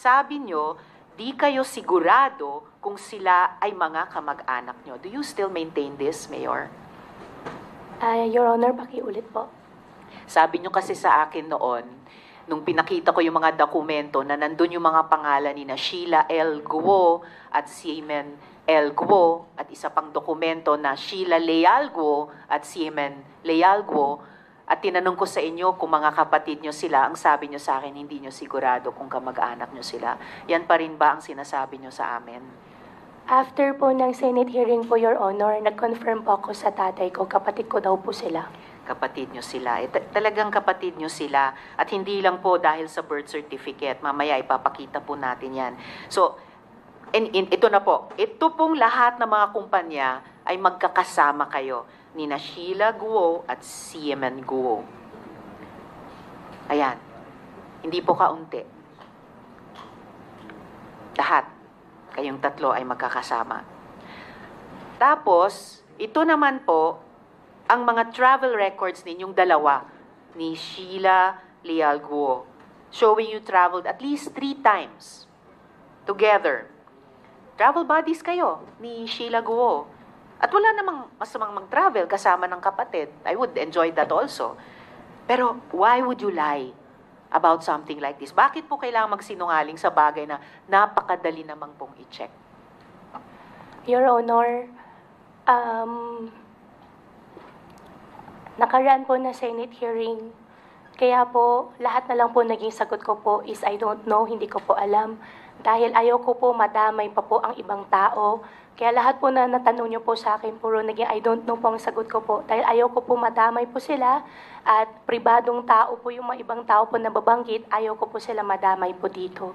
sabi nyo, di kayo sigurado kung sila ay mga kamag-anak nyo. Do you still maintain this, Mayor? Your Honor, pakiulit po. Sabi nyo kasi sa akin noon, nung pinakita ko yung mga dokumento na nandun yung mga pangalan ni na Sheila L. Guo at Siemen L. Guo at isa pang dokumento na Sheila Leal Guo at Siemen Leal Guo, at tinanong ko sa inyo kung mga kapatid nyo sila, ang sabi nyo sa akin, hindi nyo sigurado kung kamag-anak nyo sila. Yan pa rin ba ang sinasabi nyo sa amin? After po ng Senate hearing po, Your Honor, nag-confirm po ako sa tatay ko, kapatid ko daw po sila. Kapatid nyo sila. Talagang kapatid nyo sila. At hindi lang po dahil sa birth certificate. Mamaya ipapakita po natin yan. So, ito na po. Ito pong lahat ng mga kumpanya ay magkakasama kayo. Nina Sheila Guo at Siemen Guo. Ayan. Hindi po kaunti. Lahat. Kayong tatlo ay magkakasama. Tapos, ito naman po, ang mga travel records ninyong dalawa, ni Sheila Leal Guo, showing you traveled at least 3 times together. Travel buddies kayo ni Sheila Guo. At wala namang masamang mag-travel kasama ng kapatid. I would enjoy that also. Pero why would you lie about something like this? Bakit po kailangan magsinungaling sa bagay na napakadali namang pong i-check? Your Honor, nakaraan po na Senate hearing. Kaya po, lahat na lang po naging sagot ko po is I don't know, hindi ko po alam. Dahil ayaw ko po madamay pa po ang ibang tao. Kaya lahat po na natanong niyo po sa akin, puro naging I don't know po ang sagot ko po. Dahil ayaw ko po madamay po sila at pribadong tao po yung mga ibang tao po na babanggit, ayaw ko po sila madamay po dito.